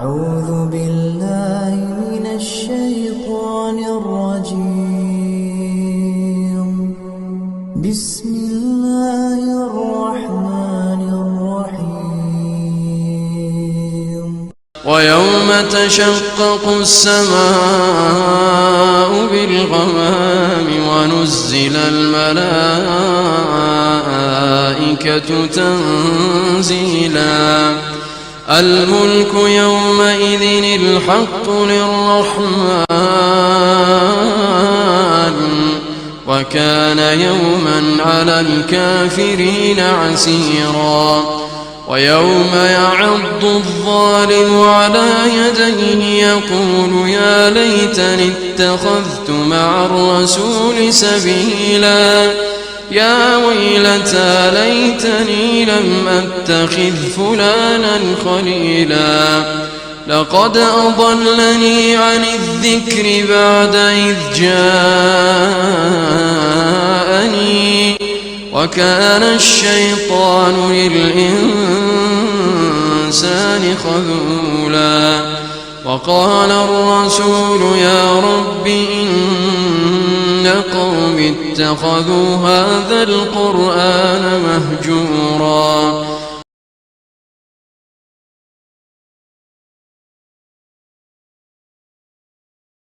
أعوذ بالله من الشيطان الرجيم. بسم الله الرحمن الرحيم. ويوم تشقق السماء بالغمام ونزل الملائكة تنزيلا الملك يومئذ الحق للرحمن وكان يوما على الكافرين عسيرا. ويوم يعض الظالم على يديه يقول يا ليتني اتخذت مع الرسول سبيلا يا ويلتى ليتني لم أتخذ فلانا خليلا لقد أضلني عن الذكر بعد إذ جاءني وكان الشيطان للإنسان خذولا. وقال الرسول يا رب إن قوم اتخذوا هذا القرآن مهجورا